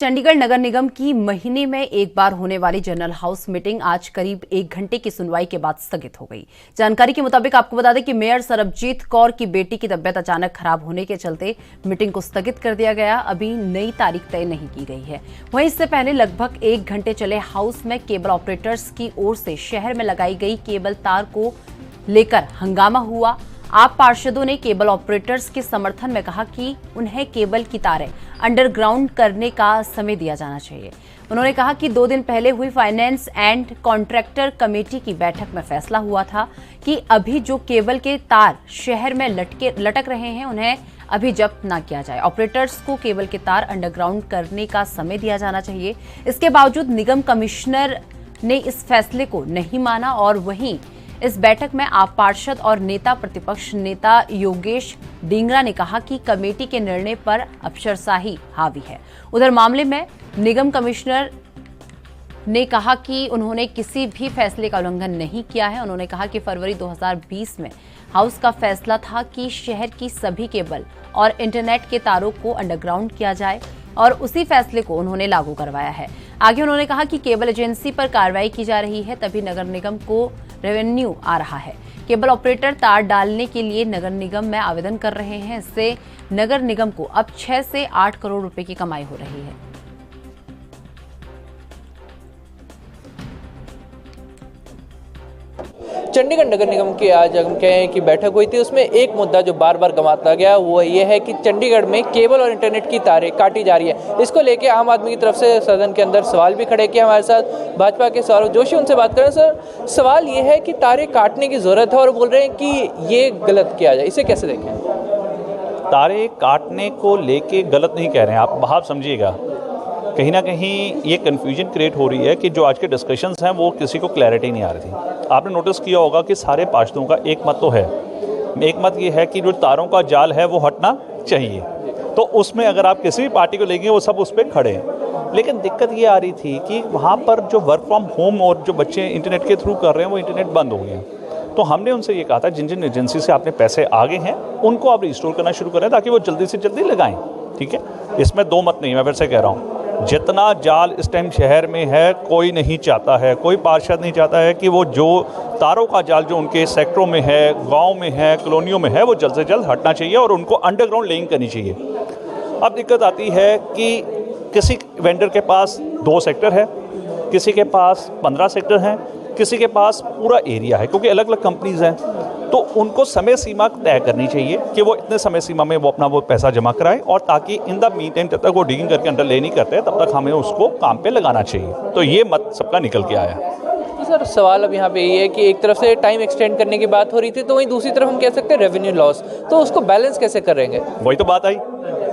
चंडीगढ़ नगर निगम की महीने में एक बार होने वाली जनरल हाउस मीटिंग आज करीब 1 घंटे की सुनवाई के बाद स्थगित हो गई। जानकारी के मुताबिक आपको बता दें कि मेयर सरबजीत कौर की बेटी की तबीयत अचानक खराब होने के चलते मीटिंग को स्थगित कर दिया गया। अभी नई तारीख तय नहीं की गई है। वहीं इससे पहले लगभग 1 घंटे चले हाउस में केबल ऑपरेटर्स की ओर से शहर में लगाई गई केबल तार को लेकर हंगामा हुआ। आप पार्षदों ने केबल ऑपरेटर्स के समर्थन में कहा कि उन्हें केबल की तारें अंडरग्राउंड करने का समय दिया जाना चाहिए। उन्होंने कहा कि 2 दिन पहले हुई फाइनेंस एंड कॉन्ट्रैक्टर कमेटी की बैठक में फैसला हुआ था कि अभी जो केबल के तार शहर में लटक रहे हैं उन्हें अभी जब्त ना किया जाए। ऑपरेटर्स को केबल के तार अंडरग्राउंड करने का समय दिया जाना चाहिए। इसके बावजूद निगम कमिश्नर ने इस फैसले को नहीं माना और वहीं इस बैठक में आप पार्षद और नेता प्रतिपक्ष नेता योगेश डींगरा ने कहा कि कमेटी के निर्णय पर अफसरशाही हावी है। उधर मामले में निगम कमिश्नर ने कहा कि उन्होंने किसी भी फैसले का उल्लंघन नहीं किया है। उन्होंने कहा कि फरवरी 2020 में हाउस का फैसला था कि शहर की सभी केबल और इंटरनेट के तारों को अंडरग्राउंड किया जाए और उसी फैसले को उन्होंने लागू करवाया है। आगे उन्होंने कहा कि केबल एजेंसी पर कार्रवाई की जा रही है, तभी नगर निगम को रेवेन्यू आ रहा है। केबल ऑपरेटर तार डालने के लिए नगर निगम में आवेदन कर रहे हैं। इससे नगर निगम को अब 6 से 8 करोड़ रुपए की कमाई हो रही है। चंडीगढ़ नगर निगम की आज हम कहें कि बैठक हुई थी। उसमें एक मुद्दा जो बार बार गंवाता गया वो ये है कि चंडीगढ़ में केबल और इंटरनेट की तारें काटी जा रही है। इसको लेके आम आदमी की तरफ से सदन के अंदर सवाल भी खड़े किए। हमारे साथ भाजपा के सौरभ जोशी, उनसे बात करें। सर, सवाल ये है कि तारें काटने की ज़रूरत है और बोल रहे हैं कि ये गलत किया जाए, इसे कैसे देखें? तारें काटने को लेके गलत नहीं कह रहे हैं आप समझिएगा। कहीं ना कहीं ये कन्फ्यूजन क्रिएट हो रही है कि जो आज के डिस्कशंस हैं वो किसी को क्लैरिटी नहीं आ रही थी। आपने नोटिस किया होगा कि सारे पार्षदों का एक मत तो है। एक मत ये है कि जो तारों का जाल है वो हटना चाहिए। तो उसमें अगर आप किसी भी पार्टी को लेंगे वो सब उस पर खड़े हैं। लेकिन दिक्कत ये आ रही थी कि वहाँ पर जो वर्क फ्रॉम होम और जो बच्चे इंटरनेट के थ्रू कर रहे हैं वो इंटरनेट बंद हो गए हैं। तो हमने उनसे ये कहा था जिन जिन एजेंसी से आपने पैसे आगे हैं उनको आप रिस्टोर करना शुरू करें ताकि वो जल्दी से जल्दी लगाएं। ठीक है, इसमें 2 मत नहीं, मैं फिर से कह रहा हूँ। जितना जाल इस टाइम शहर में है कोई नहीं चाहता है, कोई पार्षद नहीं चाहता है कि वो जो तारों का जाल जो उनके सेक्टरों में है, गांव में है, कॉलोनियों में है, वो जल्द से जल्द हटना चाहिए और उनको अंडरग्राउंड लेइंग करनी चाहिए। अब दिक्कत आती है कि किसी वेंडर के पास 2 सेक्टर है, किसी के पास 15 सेक्टर हैं, किसी के पास पूरा एरिया है, क्योंकि अलग अलग कंपनीज हैं। तो उनको समय सीमा तय करनी चाहिए कि वो इतने समय सीमा में वो अपना वो पैसा जमा कराएं और ताकि इन द मीन टाइम जब तक वो डिगिंग करके अंडर ले नहीं करते तब तक हमें उसको काम पे लगाना चाहिए। तो ये मत सबका निकल के आया। तो सर, सवाल अब यहाँ पे ये है कि एक तरफ से टाइम एक्सटेंड करने की बात हो रही थी, तो वहीं दूसरी तरफ हम कह सकते हैं रेवेन्यू लॉस, तो उसको बैलेंस कैसे करेंगे? वही तो बात आई।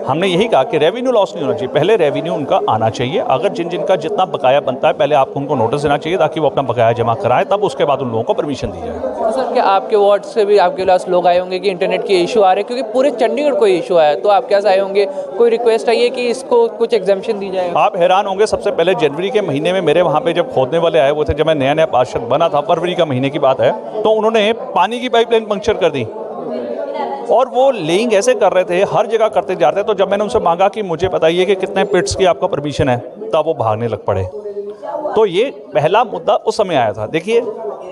हमने यही कहा कि रेवेन्यू लॉस नहीं होना चाहिए, पहले रेवेन्यू उनका आना चाहिए। अगर जिनका जितना बकाया बनता है पहले आपको उनको नोटिस देना चाहिए ताकि वो अपना बकाया जमा कराएं, तब उसके बाद उन लोगों को परमिशन दी जाए। तो सर, क्या आपके वार्ड से भी आपके पास लोग आए होंगे कि इंटरनेट के इशू आ रहे हैं, क्योंकि पूरे चंडीगढ़ को इशू आया है, तो आपके पास आए होंगे, कोई रिक्वेस्ट आई है कि इसको कुछ एग्जाम्पशन दी जाए? आप हैरान होंगे, सबसे पहले जनवरी के महीने में मेरे वहाँ पे जब खोदने वाले आए हुए थे, जब मैं नया नया पार्षद बना था, फरवरी का महीने की बात है, तो उन्होंने पानी की पाइपलाइन पंक्चर कर दी और वो लेइंग ऐसे कर रहे थे, हर जगह करते जा रहे थे। तो जब मैंने उनसे मांगा कि मुझे बताइए कि कितने पिट्स की आपका परमिशन है, तब वो भागने लग पड़े। तो ये पहला मुद्दा उस समय आया था। देखिए,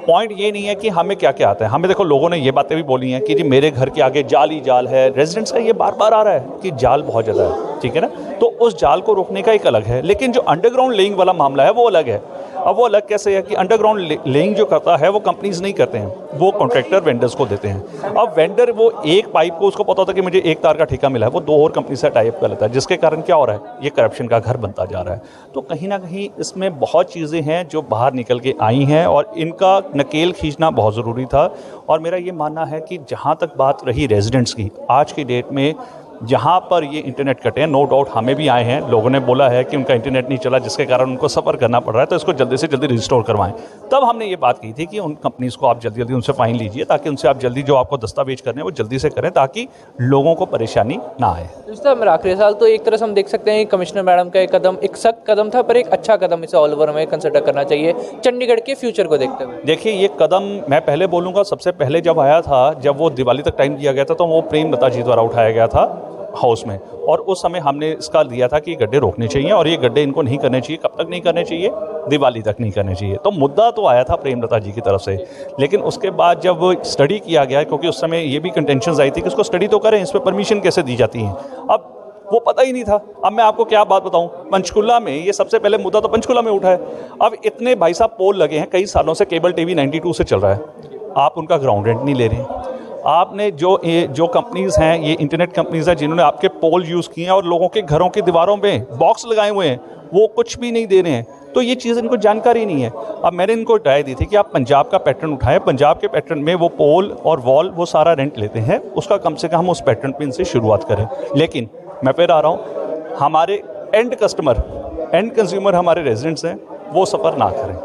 पॉइंट ये नहीं है कि हमें क्या क्या आता है, हमें देखो लोगों ने ये बातें भी बोली हैं कि जी मेरे घर के आगे जाल ही जाल है। रेजिडेंट्स का ये बार बार आ रहा है कि जाल बहुत ज़्यादा है, ठीक है ना। तो उस जाल को रोकने का एक अलग है, लेकिन जो अंडरग्राउंड लेइंग वाला मामला है वो अलग है। अब वो अलग कैसे है कि अंडरग्राउंड लेइंग जो करता है वो कंपनीज नहीं करते हैं, वो कॉन्ट्रैक्टर वेंडर्स को देते हैं। अब वेंडर वो एक पाइप को उसको पता होता है कि मुझे 1 तार का ठेका मिला है, वो 2 और कंपनी से टाई अप कर लेता है, जिसके कारण क्या हो रहा है, ये करप्शन का घर बनता जा रहा है। तो कहीं ना कहीं इसमें बहुत चीज़ें हैं जो बाहर निकल के आई हैं और इनका नकेल खींचना बहुत ज़रूरी था। और मेरा ये मानना है कि जहाँ तक बात रही रेजिडेंट्स की, आज की डेट में जहाँ पर ये इंटरनेट कटे हैं, नो डाउट हमें भी आए हैं, लोगों ने बोला है कि उनका इंटरनेट नहीं चला जिसके कारण उनको सफ़र करना पड़ रहा है, तो इसको जल्दी से जल्दी रिस्टोर करवाएं। तब हमने ये बात की थी कि उन कंपनीज़ को आप जल्दी जल्दी उनसे फाइन लीजिए ताकि उनसे आप जल्दी जो आपको दस्तावेज करने हैं वो जल्दी से करें ताकि लोगों को परेशानी ना आए। मेरा आखिरी साल तो एक तरह से हम देख सकते हैं कमिश्नर मैडम का एक कदम एक सख्त कदम था, पर एक अच्छा कदम इसे ऑल ओवर हमें कंसिडर करना चाहिए चंडीगढ़ के फ्यूचर को देखते हुए। देखिए, ये कदम मैं पहले बोलूँगा, सबसे पहले जब आया था, जब वो दिवाली तक टाइम दिया गया था, तो वो प्रेमलता जी द्वारा उठाया गया था हाउस में, और उस समय हमने इसका दिया था कि गड्ढे रोकने चाहिए और ये गड्ढे इनको नहीं करने चाहिए। कब तक नहीं करने चाहिए? दिवाली तक नहीं करने चाहिए। तो मुद्दा तो आया था प्रेमलता जी की तरफ से, लेकिन उसके बाद जब स्टडी किया गया, क्योंकि उस समय ये भी कंटेंशंस आई थी कि इसको स्टडी तो करें, इस पर परमिशन कैसे दी जाती है, अब वो पता ही नहीं था। अब मैं आपको क्या बात बताऊं, पंचकुला में ये सबसे पहले मुद्दा तो पंचकुला में उठा है। अब इतने भाई साहब पोल लगे हैं, कई सालों से केबल टीवी 92 से चल रहा है, आप उनका ग्राउंड रेंट नहीं ले रहे हैं। आपने जो कंपनीज़ हैं, ये इंटरनेट कंपनीज़ हैं जिन्होंने आपके पोल यूज़ किए हैं और लोगों के घरों की दीवारों में बॉक्स लगाए हुए हैं, वो कुछ भी नहीं दे रहे हैं। तो ये चीज़ इनको जानकारी नहीं है। अब मैंने इनको राय दी थी कि आप पंजाब का पैटर्न उठाएं, पंजाब के पैटर्न में वो पोल और वॉल वो सारा रेंट लेते हैं, उसका कम से कम उस पैटर्न पे इनसे शुरुआत करें। लेकिन मैं फिर आ रहा हूँ, हमारे एंड कंज्यूमर हमारे रेजिडेंट्स हैं, वो सफ़र ना करें।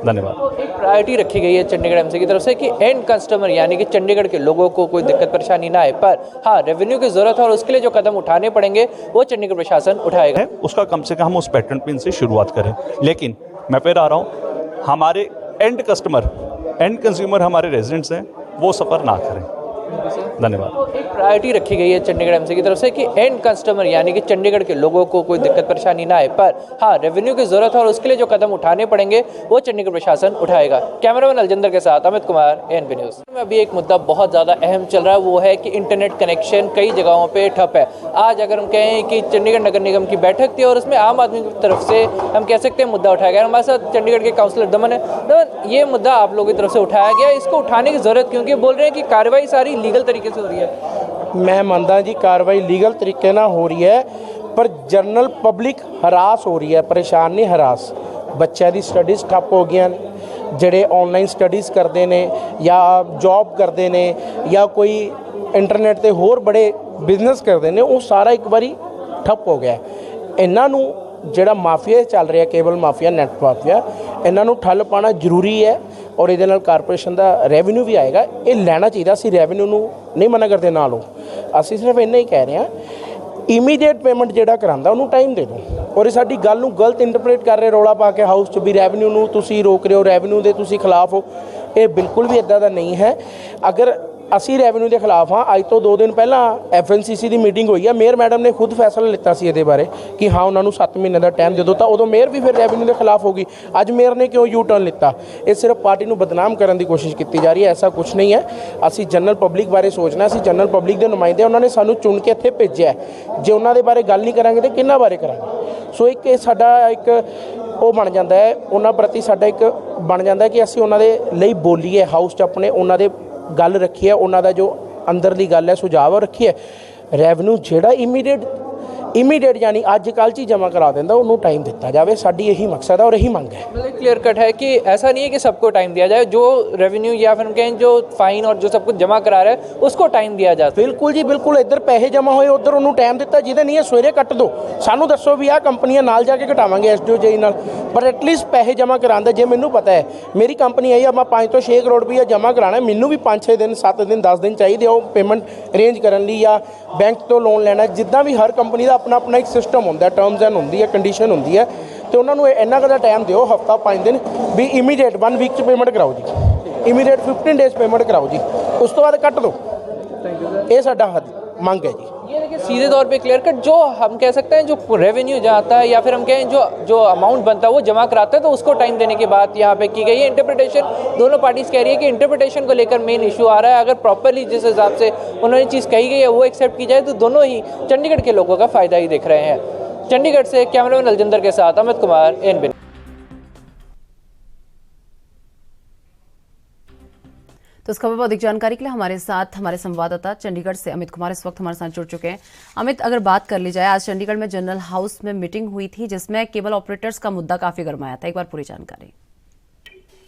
धन्यवाद। तो एक प्रायोरिटी रखी गई है चंडीगढ़ एमसी की तरफ से कि एंड कस्टमर यानी कि चंडीगढ़ के लोगों को कोई दिक्कत परेशानी ना आए, पर हाँ रेवेन्यू की ज़रूरत है और उसके लिए जो कदम उठाने पड़ेंगे वो चंडीगढ़ प्रशासन उठाएगा। उसका कम से कम उस पैटर्न पे इनसे शुरुआत करें। लेकिन मैं फिर आ रहा हूँ, हमारे एंड कंज्यूमर हमारे रेजिडेंट्स हैं, वो सफ़र ना करें। धन्यवाद। तो एक प्रायोरिटी रखी गई है चंडीगढ़ एमसी की तरफ से कि एंड कस्टमर यानी कि चंडीगढ़ के लोगों को कोई दिक्कत परेशानी ना आए, पर हाँ रेवेन्यू की ज़रूरत है और उसके लिए जो कदम उठाने पड़ेंगे वो चंडीगढ़ प्रशासन उठाएगा। कैमरामैन अलजिंदर के साथ अमित कुमार, ANP न्यूज़। अभी एक मुद्दा बहुत ज़्यादा अहम चल रहा है, वो है कि इंटरनेट कनेक्शन कई जगहों पर ठप है। आज अगर हम कहें कि चंडीगढ़ नगर निगम की बैठक थी और उसमें आम आदमी की तरफ से हम कह सकते हैं मुद्दा उठाया गया। हमारे साथ चंडीगढ़ के काउंसलर दमन है। दमन, ये मुद्दा आप लोगों की तरफ से उठाया गया, इसको उठाने की ज़रूरत क्योंकि बोल रहे हैं कि कार्रवाई सारी लीगल तरीके से हो रही है। मैं मानता जी कार्रवाई लीगल तरीके ਨਾਲ ਹੋ ਰਹੀ ਹੈ, ਪਰ ਜਨਰਲ ਪਬਲਿਕ ਹਰਾਸ ਹੋ ਰਹੀ ਹੈ, ਪਰੇਸ਼ਾਨ ਨਹੀਂ ਹਰਾਸ। ਬੱਚਿਆਂ ਦੀ ਸਟੱਡੀਜ਼ ਠੱਪ ਹੋ ਗਈਆਂ ਨੇ, ਜਿਹੜੇ ਆਨਲਾਈਨ ਸਟੱਡੀਜ਼ ਕਰਦੇ ਨੇ ਜਾਂ ਜੌਬ ਕਰਦੇ ਨੇ ਜਾਂ ਕੋਈ ਇੰਟਰਨੈਟ ਤੇ ਹੋਰ ਬੜੇ ਬਿਜ਼ਨਸ ਕਰਦੇ ਨੇ, ਉਹ ਸਾਰਾ ਇੱਕ ਵਾਰੀ ਠੱਪ ਹੋ ਗਿਆ। ਇਹਨਾਂ ਨੂੰ ਜਿਹੜਾ ਮਾਫੀਆ ਚੱਲ ਰਿਹਾ, ਕੇਬਲ ਮਾਫੀਆ, ਨੈਟ ਮਾਫੀਆ, ਇਹਨਾਂ ਨੂੰ ਠੱਲ ਪਾਉਣਾ ਜ਼ਰੂਰੀ ਹੈ ਔਰ ਇਹਦੇ ਨਾਲ ਕਾਰਪੋਰੇਸ਼ਨ ਦਾ ਰੈਵਨਿਊ ਵੀ ਆਏਗਾ। ਇਹ ਲੈਣਾ ਚਾਹੀਦਾ। ਅਸੀਂ ਰੈਵਨਿਊ ਨੂੰ ਨਹੀਂ ਮਨਾ ਕਰਦੇ ਨਾ ਲਓ, ਅਸੀਂ ਸਿਰਫ ਇੰਨਾ ਹੀ ਕਹਿ ਰਹੇ ਹਾਂ ਇਮੀਡੀਏਟ ਪੇਮੈਂਟ ਜਿਹੜਾ ਕਰਾਉਂਦਾ ਉਹਨੂੰ ਟਾਈਮ ਦੇ ਦਿਓ। ਔਰ ਇਹ ਸਾਡੀ ਗੱਲ ਨੂੰ ਗਲਤ ਇੰਟਰਪ੍ਰੀਟ ਕਰ ਰਹੇ, ਰੌਲਾ ਪਾ ਕੇ ਹਾਊਸ 'ਚ ਵੀ ਰੈਵਨਿਊ ਨੂੰ ਤੁਸੀਂ ਰੋਕ ਰਹੇ ਹੋ, ਰੈਵਨਿਊ ਦੇ ਤੁਸੀਂ ਖਿਲਾਫ ਹੋ। ਇਹ ਬਿਲਕੁਲ ਵੀ ਇੱਦਾਂ ਦਾ ਨਹੀਂ ਹੈ। ਅਗਰ ਅਸੀਂ ਰੈਵਨਿਊ ਦੇ ਖਿਲਾਫ ਹਾਂ, ਅੱਜ ਤੋਂ 2 ਦਿਨ ਪਹਿਲਾਂ FNCC ਦੀ ਮੀਟਿੰਗ ਹੋਈ ਹੈ, ਮੇਅਰ ਮੈਡਮ ਨੇ ਖੁਦ ਫੈਸਲਾ ਲਿੱਤਾ ਸੀ ਇਹਦੇ ਬਾਰੇ ਕਿ ਹਾਂ ਉਹਨਾਂ ਨੂੰ 7 ਮਹੀਨੇ ਦਾ ਟਾਈਮ ਦੇ ਦਿਓ, ਤਾਂ ਉਦੋਂ ਮੇਅਰ ਵੀ ਫਿਰ ਰੈਵਨਿਊ ਦੇ ਖਿਲਾਫ ਹੋ ਗਈ। ਅੱਜ ਮੇਅਰ ਨੇ ਕਿਉਂ ਯੂ ਟਰਨ ਲਿੱਤਾ? ਇਹ ਸਿਰਫ ਪਾਰਟੀ ਨੂੰ ਬਦਨਾਮ ਕਰਨ ਦੀ ਕੋਸ਼ਿਸ਼ ਕੀਤੀ ਜਾ ਰਹੀ ਹੈ, ਐਸਾ ਕੁਝ ਨਹੀਂ ਹੈ। ਅਸੀਂ ਜਨਰਲ ਪਬਲਿਕ ਬਾਰੇ ਸੋਚਣਾ, ਅਸੀਂ ਜਨਰਲ ਪਬਲਿਕ ਦੇ ਨੁਮਾਇੰਦੇ, ਉਹਨਾਂ ਨੇ ਸਾਨੂੰ ਚੁਣ ਕੇ ਇੱਥੇ ਭੇਜਿਆ। ਜੇ ਉਹਨਾਂ ਦੇ ਬਾਰੇ ਗੱਲ ਨਹੀਂ ਕਰਾਂਗੇ ਤਾਂ ਕਿਹਨਾਂ ਬਾਰੇ ਕਰਾਂਗੇ? ਸੋ ਇੱਕ ਇਹ ਸਾਡਾ ਇੱਕ ਉਹ ਬਣ ਜਾਂਦਾ ਹੈ, ਉਹਨਾਂ ਪ੍ਰਤੀ ਸਾਡਾ ਇੱਕ ਬਣ ਜਾਂਦਾ ਕਿ ਅਸੀਂ ਉਹਨਾਂ ਦੇ ਲਈ ਬੋਲੀਏ, ਹਾਊਸ 'ਚ ਆਪਣੇ ਉਹਨਾਂ ਦੇ ਗੱਲ ਰੱਖੀ ਹੈ, ਉਹਨਾਂ ਦਾ ਜੋ ਅੰਦਰਲੀ ਗੱਲ ਹੈ ਸੁਝਾਅ ਰੱਖੀ ਹੈ। ਰੈਵਨਿਊ ਜਿਹੜਾ इमीडिएट यानी ਅੱਜ ਕੱਲ੍ਹ 'ਚ ਹੀ जमा करा देंदा, ਉਹਨੂੰ टाइम ਦਿੱਤਾ ਜਾਵੇ। ਸਾਡੀ यही मकसद है और यही मांग है। मतलब क्लियर कट है कि ऐसा नहीं है कि सबको टाइम दिया जाए, जो रेवेन्यू या फिर कहें जो फाइन और जो सब कुछ जमा करा रहा है उसको टाइम दिया जाए। बिल्कुल जी बिल्कुल। इधर पैसे जमा होए उधर ਉਹਨੂੰ टाइम ਦਿੱਤਾ, ਜਿਹਦੇ नहीं है सवेरे ਕੱਟ दो। ਸਾਨੂੰ ਦੱਸੋ ਵੀ ਆਹ ਕੰਪਨੀਆਂ ਨਾਲ ਜਾ ਕੇ ਘਟਾਵਾਂਗੇ SDOJ ਨਾਲ, ਪਰ ਐਟਲੀਸਟ ਪੈਸੇ ਜਮ੍ਹਾਂ ਕਰਾਉਂਦਾ। ਜੇ ਮੈਨੂੰ ਪਤਾ ਹੈ ਮੇਰੀ ਕੰਪਨੀ ਆਈ ਆ, ਮੈਂ 5 ਤੋਂ 6 ਕਰੋੜ ਰੁਪਈਆ ਜਮ੍ਹਾਂ ਕਰਾਉਣਾ, ਮੈਨੂੰ ਵੀ 5-6 ਦਿਨ 7 ਦਿਨ 10 ਦਿਨ ਚਾਹੀਦੇ ਉਹ ਪੇਮੈਂਟ ਅਰੇਂਜ ਕਰਨ ਲਈ ਜਾਂ ਬੈਂਕ ਤੋਂ ਲੋਨ ਲੈਣਾ। ਜਿੱਦਾਂ ਵੀ ਹਰ ਕੰਪਨੀ ਦਾ ਆਪਣਾ ਆਪਣਾ ਇੱਕ ਸਿਸਟਮ ਹੁੰਦਾ, ਟਰਮਸ ਐਂਡ ਹੁੰਦੀ ਹੈ, ਕੰਡੀਸ਼ਨ ਹੁੰਦੀ ਹੈ, ਤੇ ਉਹਨਾਂ ਨੂੰ ਇੰਨਾ ਕੁ ਦਾ ਟਾਈਮ ਦਿਓ, ਹਫਤਾ 5 ਦਿਨ ਵੀ ਇਮੀਡੀਏਟ 1 ਵੀਕ 'ਚ ਪੇਮੈਂਟ ਕਰਾਓ ਜੀ, ਇਮੀਡੀਏਟ 15 डेज पेमेंट कराओ जी, उस तो बाद कट दो। ये साडा मांग है जी। ये देखिए सीधे तौर पे क्लियर कट, जो हम कह सकते हैं जो रेवेन्यू जाता है या फिर हम कहें जो अमाउंट बनता है वो जमा कराता है, तो उसको टाइम देने की बात यहाँ पे की गई है। इंटरप्रिटेशन दोनों पार्टीज कह रही है कि इंटरप्रिटेशन को लेकर मेन इशू आ रहा है। अगर प्रॉपरली जिस हिसाब से उन्होंने चीज़ कही गई है वो एक्सेप्ट की जाए तो दोनों ही चंडीगढ़ के लोगों का फ़ायदा ही दिख रहे हैं। चंडीगढ़ से कैमरामैन अलजिंदर के साथ अमित कुमार, ANP। तो इस खबर पर अधिक जानकारी के लिए हमारे साथ हमारे संवाददाता चंडीगढ़ से अमित कुमार इस वक्त हमारे साथ जुड़ चुके हैं। अमित, अगर बात कर ली जाए, आज चंडीगढ़ में जनरल हाउस में मीटिंग हुई थी जिसमें केबल ऑपरेटर्स का मुद्दा काफी गरमाया था, एक बार पूरी जानकारी।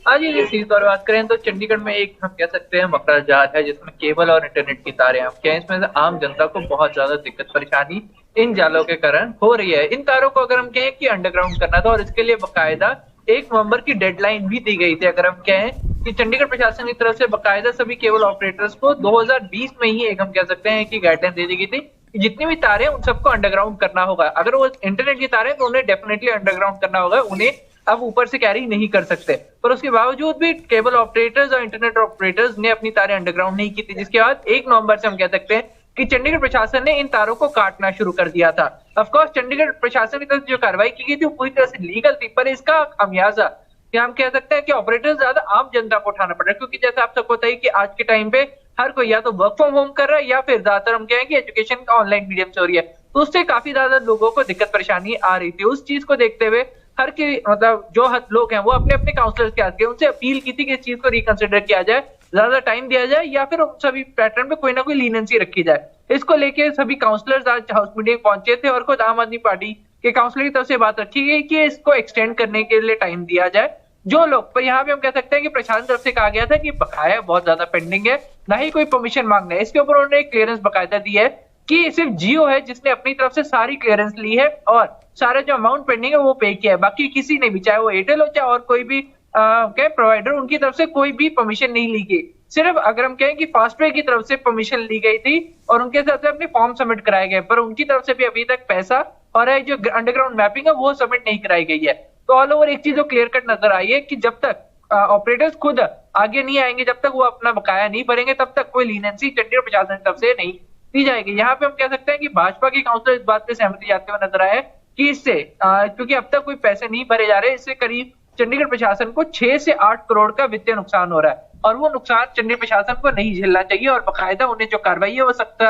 हाँ जी, सीधी तौर पर बात करें तो चंडीगढ़ में एक हम कह सकते हैं मकड़ा जाल है जिसमें केबल और इंटरनेट की तारें हैं। क्या इसमें से आम जनता को बहुत ज्यादा दिक्कत परेशानी इन जालों के कारण हो रही है। इन तारों को अगर हम कहें कि अंडरग्राउंड करना था और इसके लिए बाकायदा 1 नवंबर की डेडलाइन भी दी गई थी। अगर हम कहें कि चंडीगढ़ प्रशासन की तरफ से बाकायदा सभी केबल ऑपरेटर्स को 2020 में ही एक हम कह सकते हैं कि गाइडलाइन दे दी गई थी कि जितनी भी तारें उन सबको अंडरग्राउंड करना होगा। अगर वो इंटरनेट की तारें तो उन्हें डेफिनेटली अंडरग्राउंड करना होगा, उन्हें अब ऊपर से कैरी नहीं कर सकते। पर उसके बावजूद भी केबल ऑपरेटर्स और इंटरनेट ऑपरेटर्स ने अपनी तारें अंडरग्राउंड नहीं की थी, जिसके बाद 1 नवंबर से हम कह सकते हैं कि चंडीगढ़ प्रशासन ने इन तारों को काटना शुरू कर दिया था। ऑफ कोर्स चंडीगढ़ प्रशासन की तरफ से जो कार्रवाई की गई थी वो पूरी तरह से लीगल थी, पर इसका खामियाजा क्या हम कह सकते हैं कि ऑपरेटर ज्यादा आम जनता को उठाना पड़ रहा है, क्योंकि जैसे आप सबको पता है कि आज के टाइम पे हर कोई या तो वर्क फ्रॉम होम कर रहा है या फिर ज्यादातर हम कहें कि एजुकेशन ऑनलाइन मीडियम से हो रही है, तो उससे काफी ज्यादा लोगों को दिक्कत परेशानी आ रही थी। उस चीज को देखते हुए हर के मतलब जो लोग हैं वो अपने अपने काउंसलर्स के आगे उनसे अपील की थी कि इस चीज को रिकंसिडर किया जाए, ज्यादा टाइम दिया जाए या फिर सभी पैटर्न पे कोई ना कोई लीनेंसी रखी जाए। इसको लेके सभी काउंसलर्स आज हाउस मीटिंग पहुंचे थे और खुद आम आदमी पार्टी के काउंसलर की तरफ से बात रखी गई कि इसको एक्सटेंड करने के लिए टाइम दिया जाए। जो लोग पर यहाँ पे हम कह सकते हैं कि प्रशासन तरफ से कहा गया था कि बकाया बहुत ज्यादा पेंडिंग है, ना ही कोई परमिशन मांगना है, इसके ऊपर उन्होंने क्लियरेंस बकायदा दी है कि सिर्फ जियो है जिसने अपनी तरफ से सारी क्लियरेंस ली है और सारा जो अमाउंट पेंडिंग है वो पे किया है, बाकी किसी ने भी, चाहे वो एयरटेल हो चाहे और कोई भी प्रोवाइडर, उनकी तरफ से कोई भी परमिशन नहीं ली गई। सिर्फ अगर हम कहें कि फास्टवे की तरफ से परमिशन ली गई थी और उनके साथ से अपने फॉर्म सबमिट कराए गए, पर उनकी तरफ से भी अभी तक पैसा और जो अंडरग्राउंड मैपिंग है वो सबमिट नहीं कराई गई है। तो ऑल ओवर एक चीज जो क्लियर कट नजर आई है कि जब तक ऑपरेटर्स खुद आगे नहीं आएंगे, जब तक वो अपना बकाया नहीं भरेंगे, तब तक कोई लीनेंसी चंडीगढ़ प्रशासन की तरफ से नहीं दी जाएगी। यहाँ पे हम कह सकते हैं कि भाजपा के काउंसलर इस बात पे सहमति जाते हुए नजर आए कि इससे क्योंकि अब तक कोई पैसे नहीं भरे जा रहे, इससे करीब चंडीगढ़ प्रशासन को 6 से 8 करोड़ का वित्तीय नुकसान हो रहा है और वो नुकसान चंडीगढ़ प्रशासन को नहीं झेलना चाहिए और बाकायदा उन्हें जो कार्रवाई है वो सख्त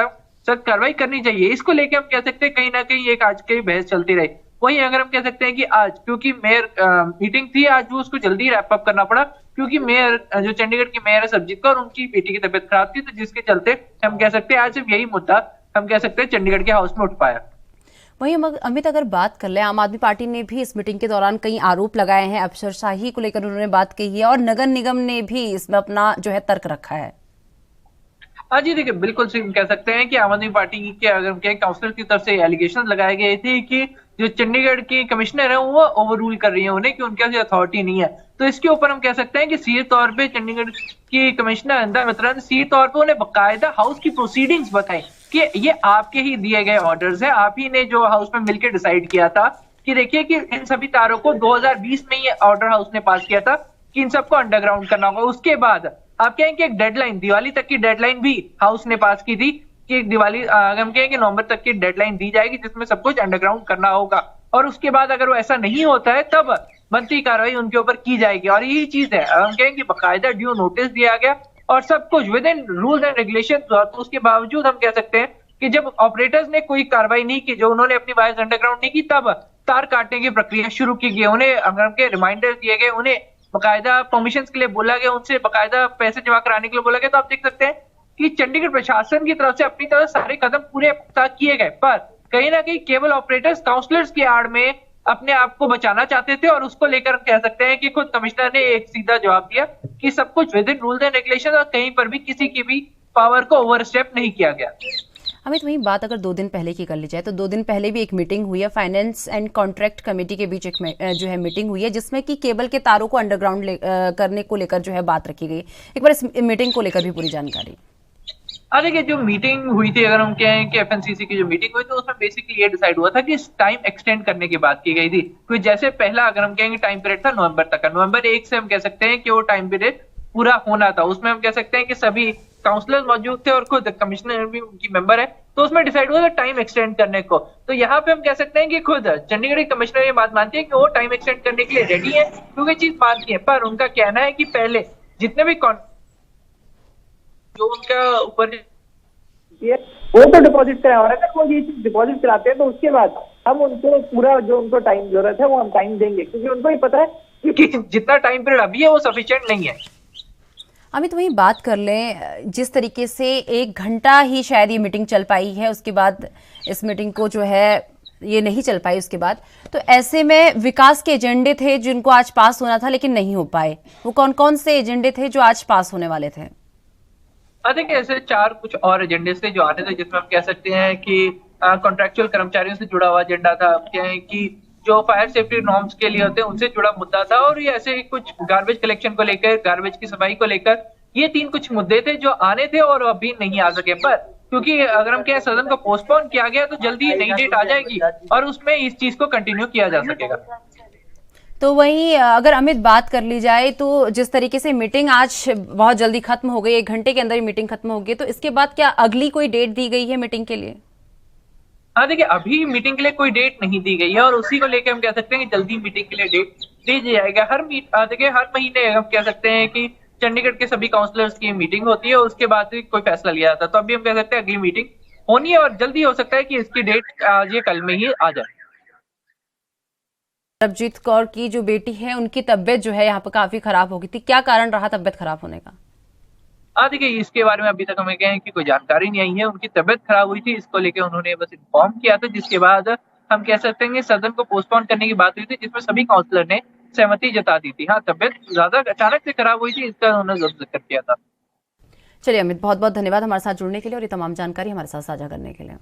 कार्रवाई करनी चाहिए। इसको लेकर हम कह सकते हैं कहीं ना कहीं एक आज की बहस चलती रही। वहीं अगर हम कह सकते हैं कि आज क्योंकि मेयर मीटिंग थी, आज वो उसको जल्दी रैप अप करना पड़ा क्योंकि मेयर जो चंडीगढ़ की मेयर है सरबजीत कौर, उनकी बेटी की तबीयत खराब थी, तो जिसके चलते हम कह सकते हैं आज सिर्फ यही मुद्दा हम कह सकते हैं चंडीगढ़ के हाउस में उठ पाया। वहीं अमित, अगर बात कर ले, आम आदमी पार्टी ने भी इस मीटिंग के दौरान कई आरोप लगाए हैं, अफसरशाही को लेकर उन्होंने बात कही है और नगर निगम ने भी इसमें अपना जो है तर्क रखा है। हाँ जी, देखिए बिल्कुल सही कह सकते हैं कि आम आदमी पार्टी के अगर हम कहें काउंसिलर की तरफ से एलिगेशन लगाए गए थे कि जो चंडीगढ़ की कमिश्नर है वो ओवर रूल कर रही है उन्हें, कि उनके पास अथॉरिटी नहीं है। तो इसके ऊपर हम कह सकते हैं कि सीधे तौर पे चंडीगढ़ की कमिश्नर अंदा मित्रा सीधे तौर पे उन्हें बकायदा हाउस की प्रोसीडिंग्स बताई कि ये आपके ही दिए गए ऑर्डर्स है, आप ही ने जो हाउस में मिलकर डिसाइड किया था कि देखिए कि इन सभी तारों को 2020 में ये ऑर्डर हाउस ने पास किया था कि इन सबको अंडरग्राउंड करना होगा। उसके बाद आप कहें कि एक डेडलाइन, दिवाली तक की डेडलाइन भी हाउस ने पास की थी कि दिवाली हम कहें कि नवंबर तक की डेडलाइन दी जाएगी जिसमें सब कुछ अंडरग्राउंड करना होगा और उसके बाद अगर वो ऐसा नहीं होता है तब बनती कार्रवाई उनके ऊपर की जाएगी। और यही चीज है, हम कहें कि बाकायदा ड्यू नोटिस दिया गया और सब कुछ with in rules and regulation. तो उसके बावजूद हम कह सकते हैं कि जब ऑपरेटर्स ने कोई कार्रवाई नहीं की, जो उन्होंने अपनी वायर्स अंडरग्राउंड नहीं की, तब तार काटने की प्रक्रिया शुरू की गई, उन्हें अगर के रिमाइंडर दिए गए, उन्हें बाकायदा परमिशन के लिए बोला गया, उनसे बाकायदा पैसे जमा कराने के लिए बोला गया। तो आप देख सकते हैं कि चंडीगढ़ प्रशासन की तरफ से अपनी तरफ सारे कदम पूरे पुख्ता किए गए, पर कहीं ना कहीं केवल ऑपरेटर्स काउंसलर्स की आड़ में अपने आप को बचाना चाहते थे और उसको लेकर कह सकते हैं कि खुद कमिश्नर ने एक सीधा जवाब दिया कि सब कुछ with in rules and regulation और कहीं पर भी किसी की भी पावर को ओवरस्टेप नहीं किया गया। अमित, वहीं बात अगर 2 दिन पहले की कर ली जाए तो 2 दिन पहले भी एक मीटिंग हुई है, फाइनेंस एंड कॉन्ट्रैक्ट कमेटी के बीच एक जो है मीटिंग हुई है जिसमें कि केबल के तारों को अंडरग्राउंड करने को लेकर जो है बात रखी गई। एक बार इस मीटिंग को लेकर भी पूरी जानकारी। देखिए जो मीटिंग हुई थी, अगर हम कहें कि एफएनसीसी की जो मीटिंग हुई तो उसमें बेसिकली ये डिसाइड हुआ था कि टाइम एक्सटेंड करने की बात की गई थी। तो जैसे पहला अगर हम कहेंगे टाइम पीरियड था नवंबर तक का, नवंबर 1 से हम कह सकते हैं कि वो टाइम पीरियड पूरा होना था। उसमें हम कह सकते हैं कि सभी काउंसलर मौजूद थे और खुद कमिश्नर भी उनकी मेंबर है, तो उसमें डिसाइड हुआ था टाइम एक्सटेंड करने को। तो यहाँ पे हम कह सकते हैं कि खुद चंडीगढ़ की कमिश्नर ये बात मानती है कि वो टाइम एक्सटेंड करने के लिए रेडी है, क्योंकि चीज मानती है, पर उनका कहना है कि पहले जितने भी जो उनका ऊपर वो तो डिपॉजिट कराया, और अगर वो ये चीज डिपॉजिट कराते हैं तो उसके बाद हम उनको पूरा जो उनको टाइम जरूरत है वो हम टाइम देंगे, क्योंकि उनको ही पता है कि जितना टाइम पीरियड अभी है वो सफिशिएंट नहीं है। अमित, वहीं बात कर लें, जिस तरीके से 1 घंटा ही शायद ये मीटिंग चल पाई है, उसके बाद इस मीटिंग को जो है ये नहीं चल पाई उसके बाद, तो ऐसे में विकास के एजेंडे थे जिनको आज पास होना था लेकिन नहीं हो पाए, वो कौन कौन से एजेंडे थे जो आज पास होने वाले थे? देखिए ऐसे 4 कुछ और एजेंडे थे जो आने थे, जिसमें हम कह सकते हैं कि कॉन्ट्रैक्चुअल कर्मचारियों से जुड़ा हुआ एजेंडा था, कि जो फायर सेफ्टी नॉर्म्स के लिए होते हैं उनसे जुड़ा मुद्दा था, और ये ऐसे कुछ गार्बेज कलेक्शन को लेकर, गार्बेज की सफाई को लेकर, ये 3 कुछ मुद्दे थे जो आने थे और अभी नहीं आ सके। पर क्योंकि अगर हम कहें सदन को पोस्टपोन किया गया तो जल्दी नई डेट आ जाएगी और उसमें इस चीज को कंटिन्यू किया जा सकेगा। तो वहीं अगर अमित बात कर ली जाए तो जिस तरीके से मीटिंग आज बहुत जल्दी खत्म हो गई, 1 घंटे के अंदर ही मीटिंग खत्म हो गई, तो इसके बाद क्या अगली कोई डेट दी गई है मीटिंग के लिए? हाँ देखिए, अभी मीटिंग के लिए कोई डेट नहीं दी गई है और उसी को लेकर हम कह सकते हैं कि जल्दी मीटिंग के लिए डेट दी जाएगा। देखिए हर महीने हम कह सकते हैं कि चंडीगढ़ के सभी काउंसलर्स की मीटिंग होती है, उसके बाद ही कोई फैसला लिया जाता है। तो अभी हम कह सकते हैं अगली मीटिंग होनी है और जल्दी हो सकता है कि इसकी डेट आज या कल में ही आ जाए। सरबजीत कौर की जो बेटी है उनकी तबीयत जो है यहाँ पर काफी खराब हो गई थी, क्या कारण रहा तबीयत खराब होने का? हाँ देखिए, इसके बारे में अभी तक हमें कहें कि कोई जानकारी नहीं आई है। उनकी तबीयत खराब हुई थी, इसको लेके उन्होंने बस इन्फॉर्म किया था, जिसके बाद हम कह सकते हैं कि सदन को पोस्टपोन करने की बात हुई थी, जिसमें सभी काउंसलर ने सहमति जता दी थी। हाँ, तबीयत ज्यादा अचानक से खराब हुई थी, इसका उन्होंने जरूर जिक्र किया था। चलिए अमित, बहुत बहुत धन्यवाद हमारे साथ जुड़ने के लिए और ये तमाम जानकारी हमारे साथ साझा करने के लिए।